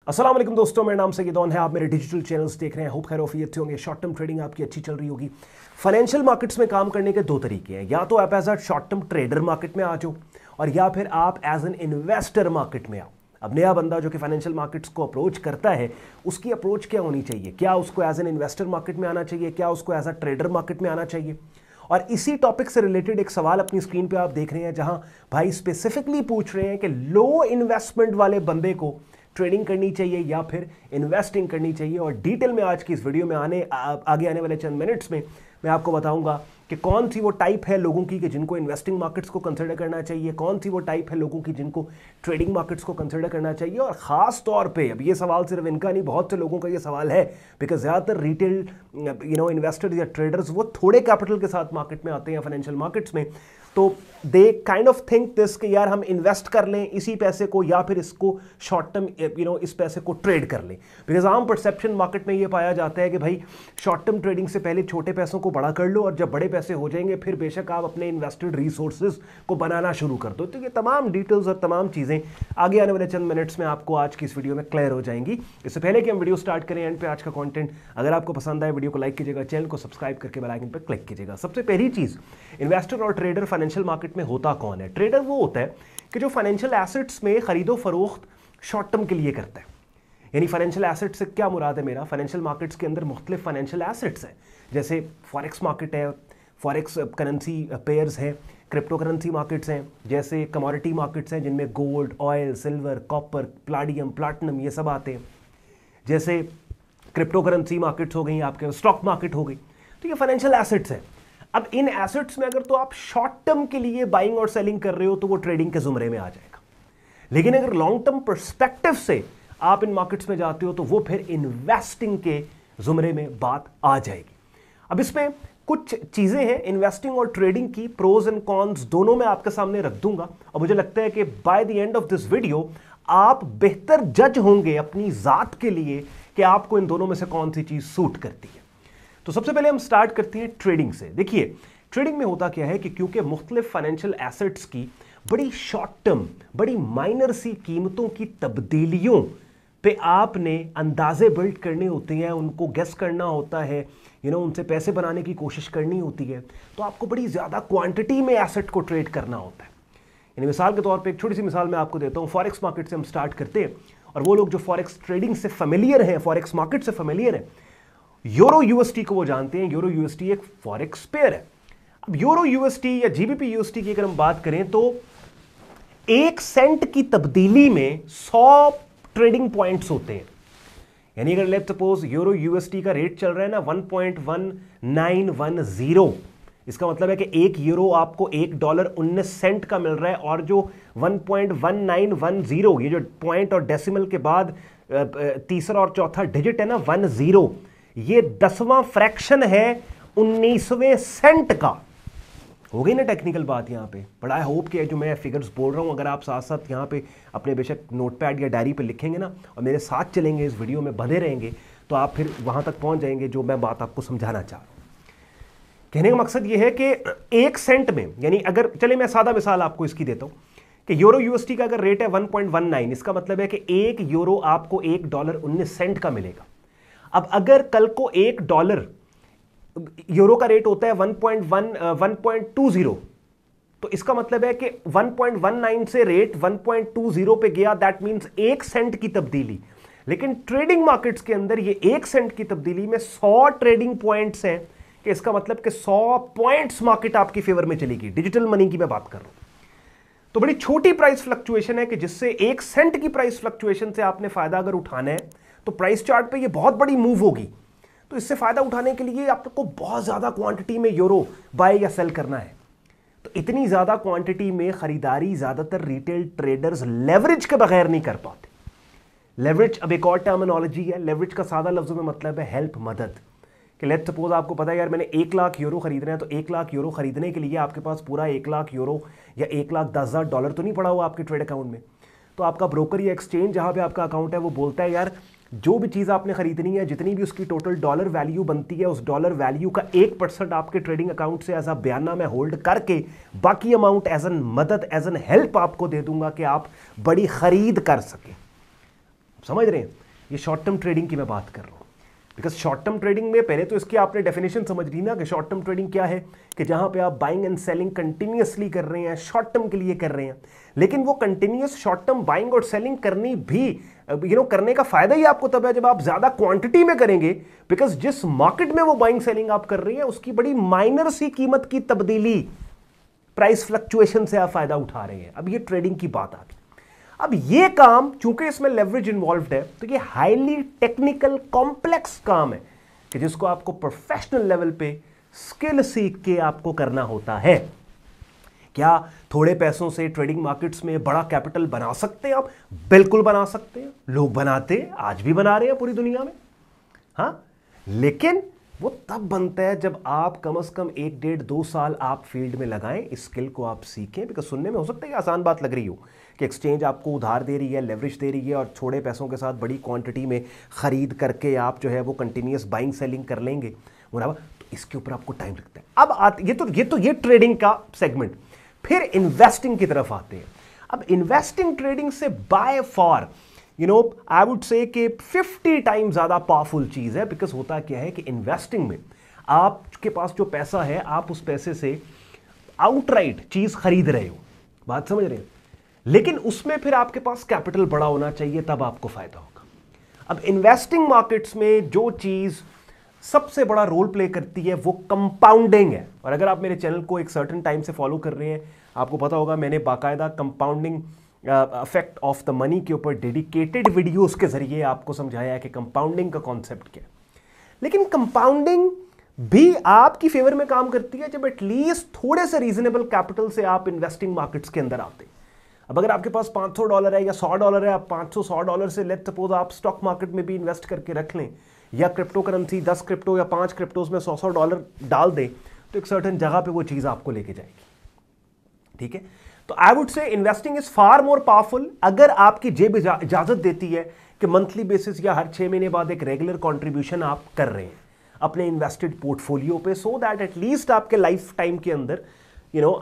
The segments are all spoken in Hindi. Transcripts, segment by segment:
अस्सलाम वालेकुम दोस्तों, मेरा नाम सैयदौन है। आप मेरे डिजिटल चैनल्स देख रहे हैं। होप खैर ऑफियत से होंगे। शॉर्ट टर्म ट्रेडिंग आपकी अच्छी चल रही होगी। फाइनेंशियल मार्केट्स में काम करने के दो तरीके हैं, या तो आप as a short term trader market में आ जाओ और या फिर आप एज एन इन्वेस्टर मार्केट में आओ। अब नया बंदा जो कि फाइनेंशियल मार्केट्स को अप्रोच करता है, उसकी अप्रोच क्या होनी चाहिए? क्या उसको एज एन इन्वेस्टर मार्केट में आना चाहिए? क्या उसको एज अ ट्रेडर मार्केट में आना चाहिए? और इसी टॉपिक से रिलेटेड एक सवाल अपनी स्क्रीन पे आप देख रहे हैं, जहां भाई स्पेसिफिकली पूछ रहे हैं कि लो इन्वेस्टमेंट वाले बंदे को ट्रेडिंग करनी चाहिए या फिर इन्वेस्टिंग करनी चाहिए। और डिटेल में आज की इस वीडियो में आगे आने वाले चंद मिनट्स में मैं आपको बताऊंगा कि कौन सी वो टाइप है लोगों की कि जिनको इन्वेस्टिंग मार्केट्स को कंसिडर करना चाहिए, कौन सी वो टाइप है लोगों की जिनको ट्रेडिंग मार्केट्स को कंसिडर करना चाहिए। और ख़ास तौर पे अब ये सवाल सिर्फ इनका नहीं, बहुत से लोगों का ये सवाल है, बिकॉज ज़्यादातर रिटेल इन्वेस्टर्स या ट्रेडर्स वो थोड़े कैपिटल के साथ मार्केट में आते हैं, फाइनेंशियल मार्केट्स में। तो they kind of think this कि यार हम इन्वेस्ट कर लें इसी पैसे को या फिर इसको शॉर्ट टर्म इस पैसे को ट्रेड कर लें। बिकॉज आम परसेप्शन मार्केट में ये पाया जाता है कि भाई शॉर्ट टर्म ट्रेडिंग से पहले छोटे पैसों को बड़ा कर लो और जब बड़े पैसे हो जाएंगे फिर बेशक आप अपने इन्वेस्टेड रिसोर्सेज को बनाना शुरू कर दो। तो ये तमाम डिटेल्स और तमाम चीज़ें आगे आने वाले चंद मिनट्स में आपको आज की इस वीडियो में क्लियर हो जाएंगी। इससे पहले कि हम वीडियो स्टार्ट करें, एंड पे आज का कंटेंट अगर आपको पसंद आए, वीडियो को लाइक कीजिएगा, चैनल को सब्सक्राइब करके बेल आइकन पर क्लिक कीजिएगा। सबसे पहली चीज़, इन्वेस्टर और ट्रेडर फाइनेंशियल मार्केट में होता कौन है? ट्रेडर वो होता है कि जो फाइनेंशियल एसेट्स में खरीदो फरोख्त शॉर्ट टर्म के लिए करता है। यानी फाइनेंशियल एसेट से क्या मुराद है मेरा? फाइनेंशियल मार्केट्स के अंदर मुख्तलिफ फाइनेंशियल एसेट्स हैं, जैसे फॉरेक्स मार्केट है, फॉरेक्स करेंसी पेयर्स हैं, क्रिप्टो करेंसी मार्केट्स हैं, जैसे कमोडिटी मार्केट्स हैं जिनमें gold, oil, silver, copper, palladium, platinum ये सब आते हैं, जैसे क्रिप्टो करेंसी मार्केट्स हो गई, आपके स्टॉक मार्केट हो गई। तो ये फाइनेंशियल एसेट्स हैं। अब इन एसेट्स में अगर तो आप शॉर्ट टर्म के लिए बाइंग और सेलिंग कर रहे हो तो वो ट्रेडिंग के जुमरे में आ जाएगा, लेकिन अगर लॉन्ग टर्म पर्सपेक्टिव से आप इन मार्केट्स में जाते हो तो वो फिर इन्वेस्टिंग के जुमरे में बात आ जाएगी। अब इसमें कुछ चीजें हैं इन्वेस्टिंग और ट्रेडिंग की, प्रोज एंड कॉन्स दोनों मैं आपके सामने रख दूंगा, और मुझे लगता है कि by the end of this video आप बेहतर जज होंगे अपनी जात के लिए कि आपको इन दोनों में से कौन सी चीज सूट करती है। तो सबसे पहले हम स्टार्ट करते हैं ट्रेडिंग से। देखिए ट्रेडिंग में होता क्या है कि क्योंकि मुख्तलिफ फाइनेंशियल एसेट्स की बड़ी शॉर्ट टर्म, बड़ी माइनर सी कीमतों की तब्दीलियों पे आपने अंदाजे बिल्ड करने होते हैं, उनको गेस करना होता है, उनसे पैसे बनाने की कोशिश करनी होती है, तो आपको बड़ी ज़्यादा क्वांटिटी में एसेट को ट्रेड करना होता है। यानी मिसाल के तौर पे एक छोटी सी मिसाल मैं आपको देता हूँ। फॉरेक्स मार्केट से हम स्टार्ट करते हैं, और वो लोग जो फॉरेक्स ट्रेडिंग से फेमिलियर हैं, फॉरेक्स मार्केट से फेमिलियर हैं, यूरो यूएसटी को वो जानते हैं। यूरो यूएसटी एक फॉरेक्स पेयर है। अब यूरो यूएसटी या जीबीपी यूएसटी की अगर हम बात करें तो 1 सेंट की तब्दीली में 100 ट्रेडिंग पॉइंट्स होते हैं। यानी अगर लेट्स सपोज यूरो यूएसटी का रेट चल रहा है ना 1.1910, इसका मतलब है कि 1 यूरो आपको $1.19 का मिल रहा है, और जो 1.1910 ये जो पॉइंट और डेसिमल के बाद तीसरा और चौथा डिजिट है ना 10, ये 10वां फ्रैक्शन है 19वें सेंट का। हो गई ना टेक्निकल बात यहाँ पे। बट आई होप कि जो मैं फिगर्स बोल रहा हूँ, अगर आप साथ साथ यहाँ पे अपने बेशक नोटपैड या डायरी पे लिखेंगे ना और मेरे साथ चलेंगे, इस वीडियो में बंधे रहेंगे, तो आप फिर वहाँ तक पहुँच जाएंगे जो मैं बात आपको समझाना चाह रहा हूँ। कहने का मकसद ये है कि 1 सेंट में, यानी अगर चले मैं सादा मिसाल आपको इसकी देता हूँ कि यूरो यूएसटी का अगर रेट है 1.19, इसका मतलब है कि 1 यूरो आपको $1.19 का मिलेगा। अब अगर कल को $1 यूरो का रेट होता है 1.20, तो इसका मतलब है कि 1.19 से रेट 1.20 पे गया, दैट मींस 1 सेंट की तब्दीली। लेकिन ट्रेडिंग मार्केट्स के अंदर ये 1 सेंट की तब्दीली में 100 ट्रेडिंग पॉइंट्स हैं, कि इसका मतलब कि 100 पॉइंट्स मार्केट आपकी फेवर में चलेगी। डिजिटल मनी की मैं बात कर रहा हूं। तो बड़ी छोटी प्राइस फ्लक्चुएशन है कि जिससे 1 सेंट की प्राइस फ्लक्चुएशन से आपने फायदा अगर उठाना है तो प्राइस चार्ट पे ये बहुत बड़ी मूव होगी। तो इससे फायदा उठाने के लिए आपको बहुत ज्यादा क्वांटिटी में यूरो बाय या सेल करना है। तो इतनी ज्यादा क्वांटिटी में खरीदारी ज्यादातर रिटेल ट्रेडर्स लेवरेज के बगैर नहीं कर पाते। लेवरेज अब एक और टर्मिनोलॉजी है। लेवरेज का सादा लफ्जों में मतलब है हेल्प, मदद। कि लेट्स सपोज आपको पता है यार मैंने 1 लाख यूरो खरीदना है, तो 1 लाख यूरो खरीदने के लिए आपके पास पूरा 1 लाख यूरो या $1,10,000 तो नहीं पड़ा हुआ आपके ट्रेड अकाउंट में। तो आपका ब्रोकर या एक्सचेंज जहां पे आपका अकाउंट है वो बोलता है यार जो भी चीज़ आपने खरीदनी है, जितनी भी उसकी टोटल डॉलर वैल्यू बनती है, उस डॉलर वैल्यू का 1% आपके ट्रेडिंग अकाउंट से एज अ बयाना में होल्ड करके बाकी अमाउंट एज एन मदद, एज एन हेल्प आपको दे दूंगा कि आप बड़ी खरीद कर सकें। समझ रहे हैं? ये शॉर्ट टर्म ट्रेडिंग की मैं बात कर रहा हूँ। बिकॉज शॉर्ट टर्म ट्रेडिंग में पहले तो इसकी आपने डेफिनेशन समझ ली ना कि शॉर्ट टर्म ट्रेडिंग क्या है, कि जहां पे आप बाइंग एंड सेलिंग कंटिन्यूअसली कर रहे हैं, शॉर्ट टर्म के लिए कर रहे हैं, लेकिन वो कंटिन्यूअस शॉर्ट टर्म बाइंग और सेलिंग करनी भी करने का फायदा ही आपको तब है जब आप ज्यादा क्वांटिटी में करेंगे। बिकॉज जिस मार्केट में वो बाइंग सेलिंग आप कर रही है उसकी बड़ी माइनर सी कीमत की तब्दीली, प्राइस फ्लक्चुएशन से आप फायदा उठा रहे हैं। अब ये ट्रेडिंग की बात आ गई। अब ये काम चूंकि इसमें लेवरेज इन्वॉल्व्ड है तो ये हाईली टेक्निकल कॉम्प्लेक्स काम है कि जिसको आपको प्रोफेशनल लेवल पे स्किल सीख के आपको करना होता है। क्या थोड़े पैसों से ट्रेडिंग मार्केट्स में बड़ा कैपिटल बना सकते हैं आप? बिल्कुल बना सकते हैं, लोग बनाते हैं, आज भी बना रहे हैं पूरी दुनिया में। हाँ, लेकिन वो तब बनता है जब आप कम से कम 1, 1.5, 2 साल आप फील्ड में लगाएं, इस स्किल को आप सीखें। बिकॉज सुनने में हो सकता है कि आसान बात लग रही हो कि एक्सचेंज आपको उधार दे रही है, लेवरेज दे रही है और थोड़े पैसों के साथ बड़ी क्वांटिटी में खरीद करके आप जो है वो कंटिन्यूस बाइंग सेलिंग कर लेंगे, बराबर। तो इसके ऊपर आपको टाइम लगता है। अब ये ट्रेडिंग का सेगमेंट। फिर इन्वेस्टिंग की तरफ आते हैं। अब इन्वेस्टिंग ट्रेडिंग से by far I would say कि 50 टाइम ज्यादा पावरफुल चीज है। बिकॉज होता क्या है कि इन्वेस्टिंग में आपके पास जो पैसा है, आप उस पैसे से आउटराइट चीज खरीद रहे हो, बात समझ रहे हैं, लेकिन उसमें फिर आपके पास कैपिटल बड़ा होना चाहिए, तब आपको फायदा होगा। अब इन्वेस्टिंग मार्केट्स में जो चीज सबसे बड़ा रोल प्ले करती है वो कंपाउंडिंग है। और अगर आप मेरे चैनल को एक सर्टेन टाइम से फॉलो कर रहे हैं, आपको पता होगा मैंने बाकायदा compounding effect of the money के ऊपर डेडिकेटेड वीडियोस के जरिए आपको समझाया है कि कंपाउंडिंग का कॉन्सेप्ट क्या है। लेकिन कंपाउंडिंग भी आपकी फेवर में काम करती है जब एटलीस्ट थोड़े से रीजनेबल कैपिटल से आप इन्वेस्टिंग मार्केट्स के अंदर आते हैं। अब अगर आपके पास $500 है या $100 है, आप $500-100 से लेट सपोज आप स्टॉक मार्केट में भी इन्वेस्ट करके रख लें, या क्रिप्टो करेंसी 10 क्रिप्टो या 5 क्रिप्टोज में $100 डाल दें, तो एक सर्टेन जगह पे वो चीज़ आपको लेके जाएगी। ठीक है, तो आई वुड से investing is far more powerful अगर आपकी जेब इजाजत देती है कि मंथली बेसिस या हर 6 महीने बाद एक रेगुलर कंट्रीब्यूशन आप कर रहे हैं अपने इन्वेस्टेड पोर्टफोलियो पे, सो दैट एटलीस्ट आपके लाइफ टाइम के अंदर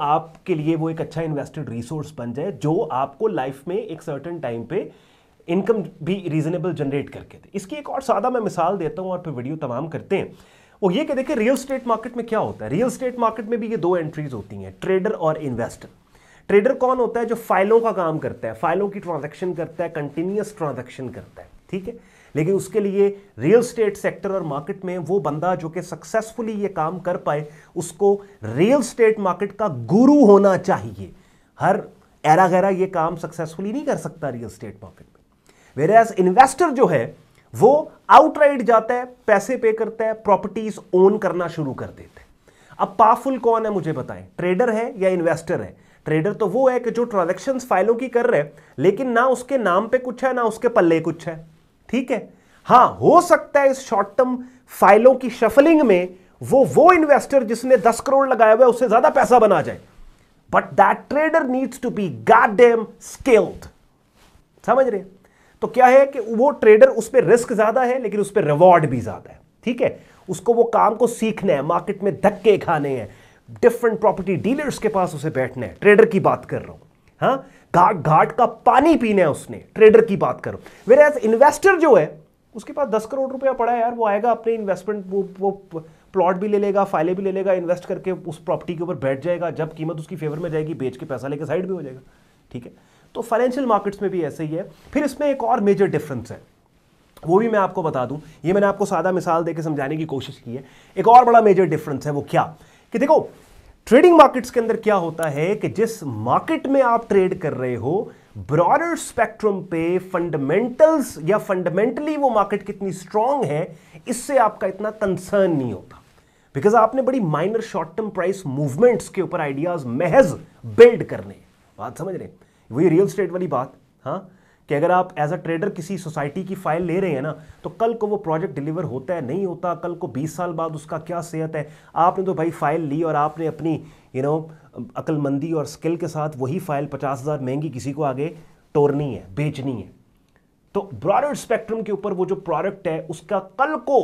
आपके लिए वो एक अच्छा इन्वेस्टेड रिसोर्स बन जाए जो आपको लाइफ में एक सर्टेन टाइम पे इनकम भी रीजनेबल जनरेट करके दे। इसकी एक और सादा मैं मिसाल देता हूं और फिर वीडियो तमाम करते हैं। वो ये कि देखिए रियल एस्टेट मार्केट में क्या होता है। रियल एस्टेट मार्केट में भी ये 2 एंट्रीज होती हैं, ट्रेडर और इन्वेस्टर। ट्रेडर कौन होता है? जो फाइलों का काम करता है, फाइलों की ट्रांजैक्शन करता है, कंटिन्यूअस ट्रांजैक्शन करता है। ठीक है, लेकिन उसके लिए रियल एस्टेट सेक्टर और मार्केट में वो बंदा जो कि सक्सेसफुली ये काम कर पाए, उसको रियल एस्टेट मार्केट का गुरु होना चाहिए। हर एरा गैरा ये काम सक्सेसफुली नहीं कर सकता रियल एस्टेट मार्केट में। वेयरएज इन्वेस्टर जो है वो आउटराइट जाता है, पैसे पे करता है, प्रॉपर्टीज ओन करना शुरू कर देता है। अब पावरफुल कौन है मुझे बताएं, ट्रेडर है या इन्वेस्टर है? ट्रेडर तो वो है कि जो ट्रांजैक्शंस फाइलों की कर रहे हैं, लेकिन ना उसके नाम पे कुछ है ना उसके पल्ले कुछ है। ठीक है, हां हो सकता है इस शॉर्ट टर्म फाइलों की शफलिंग में वो इन्वेस्टर जिसने 10 करोड़ लगाया हुआ है उससे ज्यादा पैसा बना जाए, but that trader needs to be goddamn skilled. समझ रहे? तो क्या है कि वो ट्रेडर, उस पर रिस्क ज्यादा है लेकिन उस पर रिवॉर्ड भी ज्यादा है। ठीक है, उसको वो काम को सीखना है, मार्केट में धक्के खाने हैं, डिफरेंट प्रॉपर्टी डीलर्स के पास उसे बैठना है। ट्रेडर की बात कर रहा हूं। हाँ, घाट घाट का पानी पीना है उसने, ट्रेडर की बात करो। वेयरएज इन्वेस्टर जो है उसके पास 10 करोड़ रुपया पड़ा है यार, वो आएगा अपने इन्वेस्टमेंट, वो प्लॉट भी ले लेगा, फाइलें भी ले लेगा, इन्वेस्ट करके उस प्रॉपर्टी के ऊपर बैठ जाएगा, जब कीमत उसकी फेवर में जाएगी बेच के पैसा लेके साइड भी हो जाएगा। ठीक है, तो फाइनेंशियल मार्केट्स में भी ऐसे ही है। फिर इसमें एक और मेजर डिफरेंस है, वो भी मैं आपको बता दूं, ये मैंने आपको सादा मिसाल देकर समझाने की कोशिश की है। एक और बड़ा मेजर डिफरेंस है, वो क्या कि देखो ट्रेडिंग मार्केट्स के अंदर क्या होता है कि जिस मार्केट में आप ट्रेड कर रहे हो, ब्रॉडर स्पेक्ट्रम पे फंडामेंटल्स या फंडामेंटली वो मार्केट कितनी स्ट्रांग है, इससे आपका इतना कंसर्न नहीं होता। बिकॉज आपने बड़ी minor short term price movements के ऊपर आइडियाज महज बिल्ड करने। बात समझ रहे हैं? वही रियल एस्टेट वाली बात, हाँ, कि अगर आप एज अ ट्रेडर किसी सोसाइटी की फाइल ले रहे हैं ना, तो कल को वो प्रोजेक्ट डिलीवर होता है नहीं होता, कल को 20 साल बाद उसका क्या सेहत है, आपने तो भाई फाइल ली और आपने अपनी अक्लमंदी और स्किल के साथ वही फाइल 50,000 महंगी किसी को आगे तोड़नी है, बेचनी है। तो ब्रॉडर स्पेक्ट्रम के ऊपर वो जो प्रोडक्ट है उसका कल को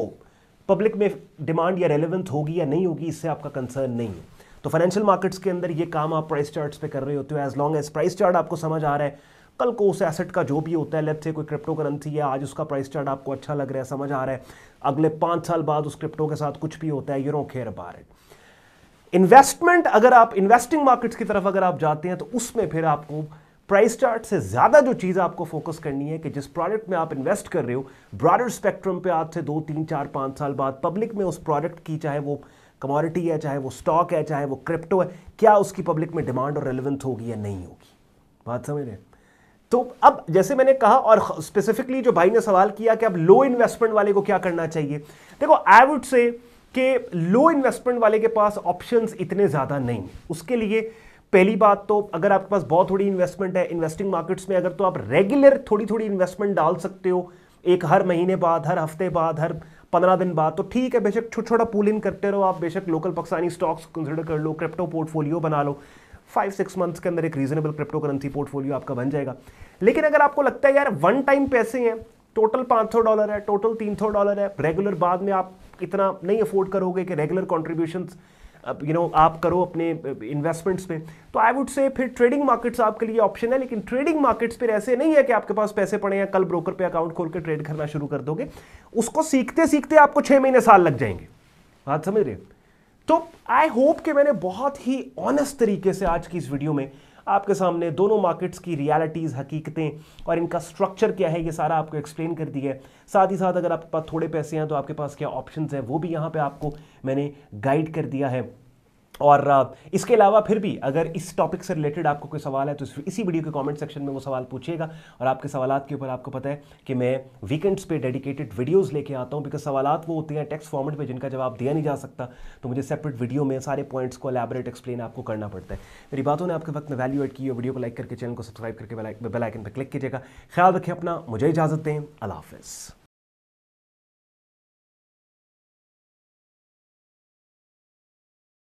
पब्लिक में डिमांड या रेलेवेंस होगी या नहीं होगी, इससे आपका कंसर्न नहीं है। तो फाइनेंशियल मार्केट्स के अंदर ये काम आप प्राइस चार्ट्स पे कर रहे होते हो। As long as price chart आपको समझ आ रहा है, कल को उस एसेट का जो भी होता है, लेट्स से कोई क्रिप्टो करेंसी है, आज उसका प्राइस चार्ट आपको अच्छा लग रहा है, समझ आ रहा है, अगले 5 साल बाद उस क्रिप्टो के साथ कुछ भी होता है, you don't care about it. Investment, अगर आप इन्वेस्टिंग मार्केट्स की तरफ अगर आप जाते हैं तो उसमें फिर आपको प्राइस चार्ट से ज़्यादा जो चीज़ आपको फोकस करनी है कि जिस प्रोडक्ट में आप इन्वेस्ट कर रहे हो, ब्रॉडर स्पेक्ट्रम पे आज से 2, 3, 4, 5 साल बाद पब्लिक में उस प्रोडक्ट की, चाहे वो कमोडिटी है, चाहे वो स्टॉक है, चाहे वो क्रिप्टो है, क्या उसकी पब्लिक में डिमांड और रेलेवेंस होगी या नहीं होगी। बात समझ रहे हैं? तो अब जैसे मैंने कहा, और स्पेसिफिकली जो भाई ने सवाल किया कि अब लो इन्वेस्टमेंट वाले को क्या करना चाहिए, देखो आई वुड से कि लो इन्वेस्टमेंट वाले के पास ऑप्शंस इतने ज़्यादा नहीं। उसके लिए पहली बात तो अगर आपके पास बहुत थोड़ी इन्वेस्टमेंट है इन्वेस्टिंग मार्केट्स में, अगर तो आप रेगुलर थोड़ी थोड़ी इन्वेस्टमेंट डाल सकते हो, एक हर महीने बाद, हर हफ्ते बाद, हर 15 दिन बाद, तो ठीक है, बेशक छोटा छोटा पूल इन करते रहो आप, बेशक लोकल पाकिस्तानी स्टॉक्स कंसिडर कर लो, क्रिप्टो पोर्टफोलियो बना लो, 5-6 मंथ्स के अंदर एक रीजनेबल क्रिप्टो करेंसी पोर्टफोलियो आपका बन जाएगा। लेकिन अगर आपको लगता है यार वन टाइम पैसे हैं, टोटल $500 है, टोटल $300 है, रेगुलर बाद में आप इतना नहीं अफोर्ड करोगे कि रेगुलर कॉन्ट्रीब्यूशंस आप करो अपने इन्वेस्टमेंट्स पे, तो आई वुड से फिर ट्रेडिंग मार्केट्स आपके लिए ऑप्शन है। लेकिन ट्रेडिंग मार्केट्स पे ऐसे नहीं है कि आपके पास पैसे पड़े हैं, कल ब्रोकर पे अकाउंट खोल के ट्रेड करना शुरू कर दोगे, उसको सीखते सीखते आपको 6 महीने साल लग जाएंगे। बात समझ रहे? तो आई होप कि मैंने बहुत ही ऑनेस्ट तरीके से आज की इस वीडियो में आपके सामने दोनों मार्केट्स की रियलिटीज़, हकीकतें और इनका स्ट्रक्चर क्या है, ये सारा आपको एक्सप्लेन कर दिया है। साथ ही साथ अगर आपके पास थोड़े पैसे हैं तो आपके पास क्या ऑप्शंस हैं वो भी यहाँ पे आपको मैंने गाइड कर दिया है। और इसके अलावा फिर भी अगर इस टॉपिक से रिलेटेड आपको कोई सवाल है तो इसी वीडियो के कमेंट सेक्शन में वो सवाल पूछिएगा, और आपके सवालात के ऊपर आपको पता है कि मैं वीकेंड्स पे डेडिकेटेड वीडियोस लेके आता हूँ, बिकॉज सवालात वो होते हैं टेक्स्ट फॉर्मेट में जिनका जवाब दिया नहीं जा सकता, तो मुझे सेपरेट वीडियो में सारे पॉइंट्स को एलैबोरेट एक्सप्लेन आपको करना पड़ता है। मेरी बातों ने आपके वक्त में वैल्यू एड की है, वीडियो को लाइक करके, चैनल को सब्सक्राइब करके बेल आइकन पर क्लिक कीजिएगा। ख्याल रखें अपना, मुझे इजाज़त दें, अल्लाह हाफ़िज़।